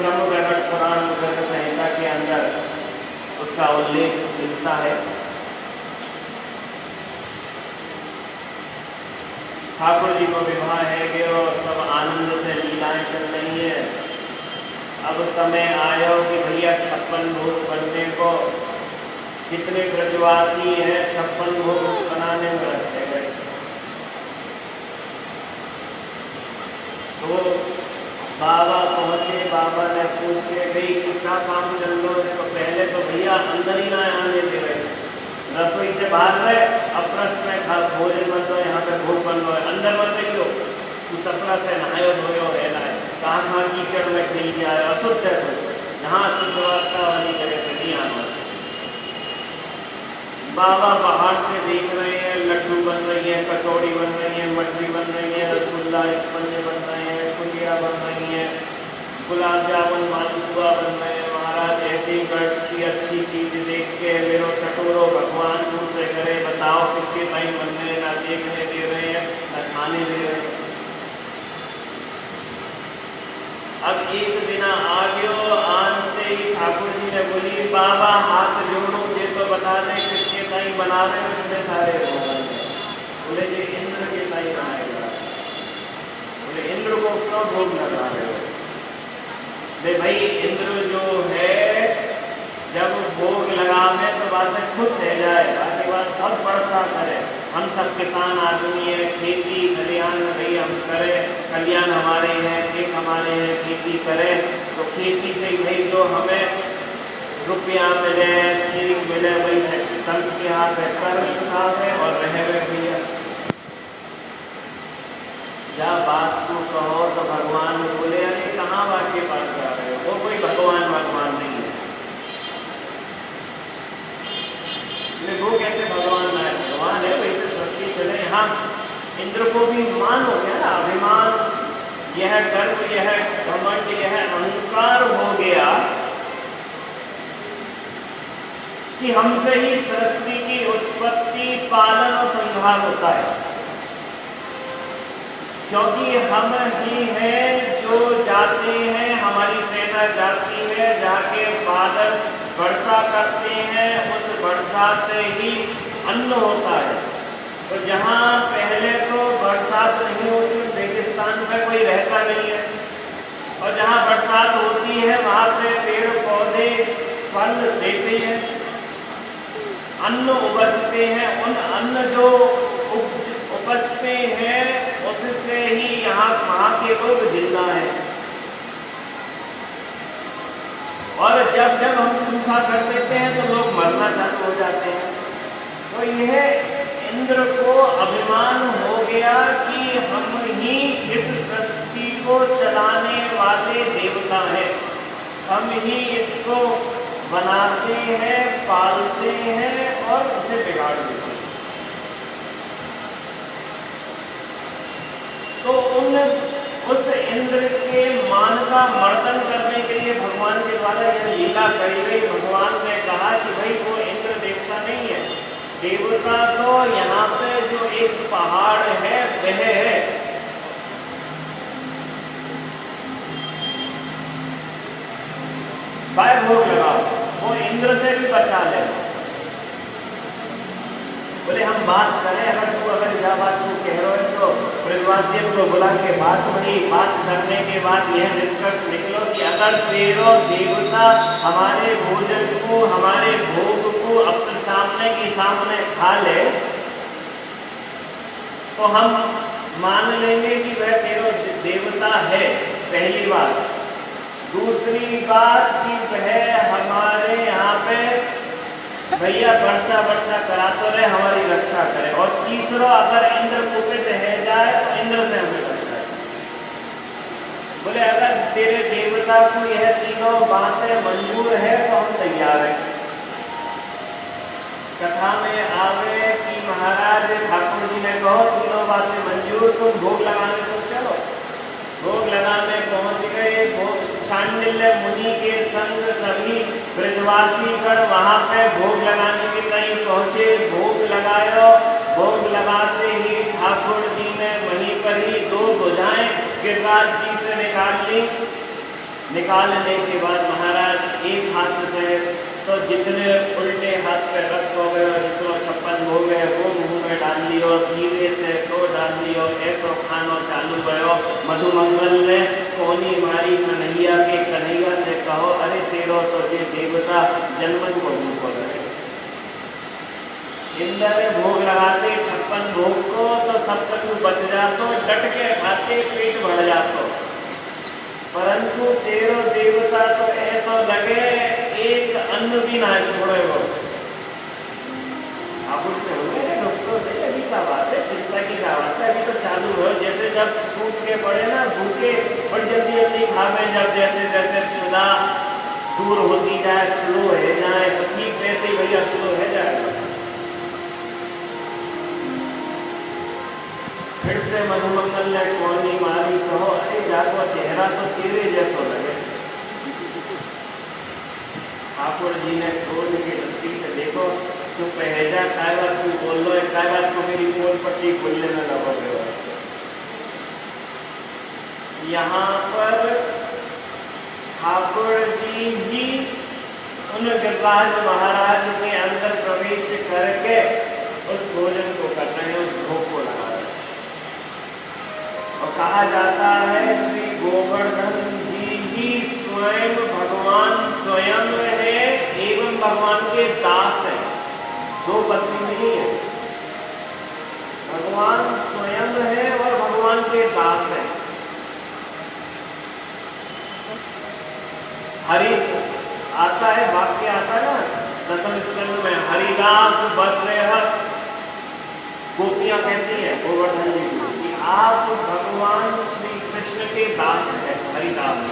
ब्रह्मगढ़ पुराण गर्ग संहिता के अंदर उसका उल्लेख मिलता है। ठाकुर जी को विवाह है कि और सब आनंद से लीलाएं चल रही है। अब समय आया कि भैया 56 भोग बनने को, कितने ब्रजवासी हैं 56 भोग बनाने में रहते गए। तो बाबा पहुंचे, बाबा ने पूछे भाई क्या काम चल रहा है? तो पहले तो भैया अंदर ही ना आने दे रहे, रसोई से बाहर रहे, अपरस में खा भोजन बन रहा है, यहाँ पे भोग बन रहा है, अंदर मत देखियो, तू सपना से नहायो धोयो है ना, कहाँ कीचड़ में खेल के आए, अशुद्ध है तो यहाँ शुद्धवार्ता वाली जगह पे नहीं आना। बाबा बाहर से देख रहे हैं, लड्डू बन रही है, कचौड़ी बन रही है, मठरी बन रही है, रसगुल्ला स्पंज बन रहे हैं, फुलिया बन रही है, गुलाब जामुन मालपुआ बन रहे हैं। महाराज ऐसी अच्छी चीज देख के मेरो चटोरो भगवान दूसरे करे, बताओ किसके टाइम बन रहे, ना देखने दे रहे हैं ना खाने दे रहे हैं। अब एक दिन आ गयो, आनते ही ठाकुर जी ने बोली बाबा हाथ जोड़ो, ये तो बता दे किसके टाइम बना रहे हो इतने सारे भगवान। बोले जी इंद्र के टाइम बनाएगा। बोले इंद्र को क्यों भोग लगा रहे हो? दे भाई इंद्र जो है जब भोग लगावे तो बात खुश रह जाए, बाकी बात बहुत वर्षा करे। हम सब किसान आदमी है, खेती खलियान भाई हम करें, खलियान हमारे हैं, खेत हमारे हैं, खेती करें तो खेती से भाई जो हमें रुपया मिले, चीज मिले, वही कंस के हाथ में कर है और रहे हुए भैया। या बात को कहो तो भगवान बोले अरे कहाँ बात के पास जा रहे हो, वो कोई भगवान नहीं है। वो कैसे भगवान ना है? भगवान है, वैसे सृष्टि चले। यहाँ इंद्र को भी मान हो गया ना, अभिमान, यह गर्व, यह घमंड, यह अहंकार हो गया कि हमसे ही सृष्टि की उत्पत्ति, पालन और संहार होता है, क्योंकि हम ही हैं जो जाते हैं, हमारी सेना जाती है, जाके बादल वर्षा करते हैं, उस वर्षा से ही अन्न होता है। तो जहाँ पहले तो बरसात नहीं होती, रेगिस्तान में कोई रहता नहीं है, और जहाँ बरसात होती है वहाँ पे पेड़ पौधे फल देते हैं, अन्न उपजते हैं। उन अन्न जो उपजते हैं उससे ही यहाँ वहाँ के लोग जिंदा है। और जब जब हम सूखा कर देते हैं तो लोग मरना चालू हो जाते हैं। तो यह इंद्र को अभिमान हो गया कि हम ही इस सृष्टि को चलाने वाले देवता हैं, हम ही इसको बनाते हैं, पालते हैं और उसे बिगाड़ देते हैं। तो उस इंद्र के मान का मर्दन करने के लिए भगवान के द्वारा यह लीला करी गई। भगवान ने कहा कि भाई वो इंद्र देवता नहीं है, देवता तो यहाँ पे जो एक पहाड़ है वह है। भाई भोग लगाओ, वो इंद्र से भी बचा ले। बोले हम बात करें, अगर यह बात तू कह रहे हो तो ब्रजवासियों को बुला के बात हुई, बात करने के बाद यह निष्कर्ष निकलो कि अगर तेरो देवता हमारे भोजन को, हमारे भोग को अपने सामने खा ले तो हम मान लेंगे कि वह तेरो देवता है, पहली बात। दूसरी बात कि वह हमारे यहाँ पे भैया वर्षा करा तो रहे, हमारी रक्षा करे। और तीसरा अगर इंद्र कुपित रह जाए तो इंद्र से हमें रक्षा है। बोले अगर तेरे देवता को यह तीनों बातें मंजूर है तो हम तैयार हैं। कथा में आवे कि महाराज ठाकुर जी ने कहो तीनों बातें मंजूर, तुम भोग लगाने को चलो। भोग लगाने पहुंच गए। भोग शांडिल्य मुनि के संग सभी ब्रजवासी गण वहां पे भोग लगाने के कहीं पहुंचे। भोग लगायो। भोग लगाते ही ठाकुर जी ने वहीं पर ही दो भुजाएं गिरिराज जी से निकाल ली। निकालने के बाद महाराज एक हाथ से तो जितने उल्टे हाथ पे रख हो गए, जितनो 56 हो गए वो मुंह में डाल लियो, सीधे से तो डाल लियो, ऐसो खानो चालू गयो। मधुमंगल ने कोनी मारी कन्हैया के, कन्हैया से कहो अरे तेरो तो ये देवता जन्मन को भूख लगे। इंद्र ने भोग लगाते 56 भोग को तो सब कुछ बच जातो, डट के खाते पेट भर जातो, परंतु तेरो देवता तो ऐसा लगे एक अन्न भी ना छोड़े वो। आप उसमें हो गए डॉक्टर से, अभी क्या बात है, चिंता की क्या बात है, अभी तो चालू हो। जैसे जब टूट के पड़े ना भूखे, बड़ी जल्दी जल्दी खावे, जब जैसे जैसे क्षुधा दूर होती जाए, स्लो है जाए, तो ठीक वैसे ही भैया स्लो है जाए। फिर से मधुमंगल ने कोनी मारी, कहो अरे जाको चेहरा तो तेरे जैसो लगे। ठाकुर जी ने क्रोध की दृष्टि से देखो, तू पहजा काय बात तू बोल लो, काय बात को मेरी पोल पट्टी खोलने में लगोगे। यहाँ पर ठाकुर जी ही उन गिरिराज महाराज के अंदर प्रवेश करके उस भोजन को कर रहे हैं, उस भोग को लगा रहे हैं। और कहा जाता है श्री गोवर्धन जी ही स्वयं भगवान स्वयं है एवं भगवान के दास है, दो पत्नी नहीं है, भगवान स्वयं है और भगवान के दास है। हरि आता है, वाक्य आता है ना दसम स्कंद में, हरिदास बद्रेह, गोपियां कहती है गोवर्धन जी कि आप भगवान श्री कृष्ण के दास हैं, हरिदास।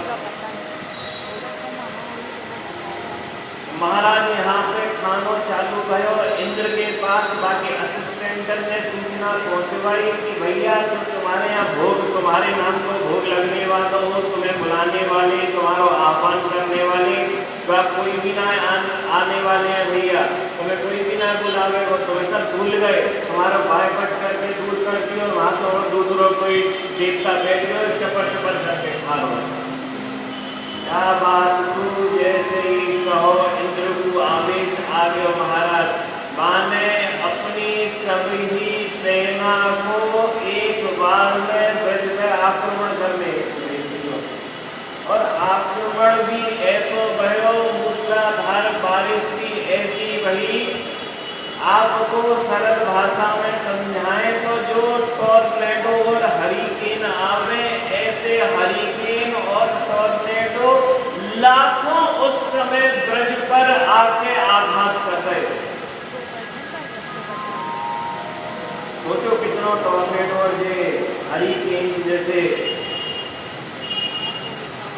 महाराज यहाँ पे खानो चालू भयो, इंद्र के पास बाकी असिस्टेंट ने सूचना पहुंचवाई कि भैया तो तुम्हारे यहाँ भोग, तुम्हारे नाम को भोग लगने वाला हो, तुम्हें बुलाने वाले, तुम्हारा आह्वान करने वाले, वह कोई भी ना आने वाले हैं भैया, तुम्हें कोई भी ना बुलावे हो, तुम्हें सब भूल गए, तुम्हारा भाई कट करके दूर कर दियो, वहां तो और दूसरों कोई देवता बैठ गए, चपर चपर करके खा लो। क्या बात तू जैसे ही कहो इंद्र को आवेश आ गया महाराज, माने अपनी सभी सेना को एक बार में ब्रज में आक्रमण करने, और आक्रमण भी ऐसो भयो, मूसलाधार बारिश भी ऐसी बही। आपको सरल भाषा में समझाएं तो जो टॉर्नेडो और हरिकेन आवे, ऐसे हरिकेन और टॉर्नेडो लाखों उस समय ब्रज पर आके आघात कर रहे। सोचो कितना टॉर्नेडो और ये हरिकेन जैसे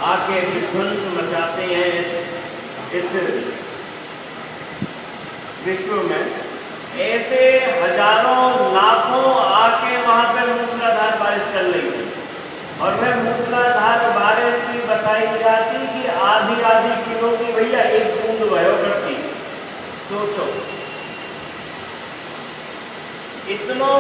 आके विध्वंस मचाते हैं इस विश्व में, ऐसे हजारों लाखों आके वहां पे मूसलाधार बारिश चल रही है। और वह मूसलाधार बारिश भी बताई जाती कि आधी आधी किलो की भैया एक बूंद भयो करती। सोचो इतनो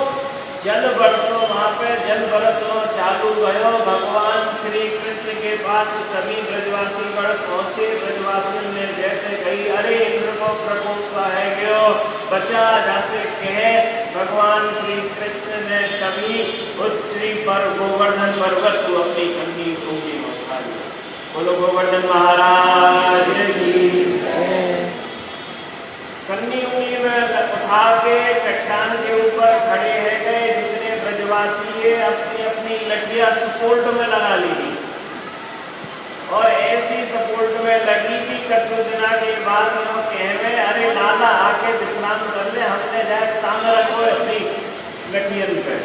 जल बरसो, वहां पे जल बरसो चालू भयो। भगवान श्री कृष्ण के पास सभी ब्रजवासी गण पहुंचे। ब्रजवासी ने जैसे कही अरे इंद्र को प्रकोप है गयो, बचा जैसे कहे, भगवान श्री कृष्ण ने कभी उस श्री पर गोवर्धन पर्वत को अपनी कन्नी उंगली में उठा लिया। बोलो गोवर्धन महाराज की कन्नी उंगली में उठा के चट्टान के ऊपर खड़े है गए। जितने ब्रजवासी अपनी अपनी लठियां सपोर्ट में लगा ली, और ऐसी सपोर्ट में लगी कि कछु दिना के बाद वो कहवे अरे लाला आके विश्राम कर ले, हमने जाए तांग रखो अपनी लठियन पे।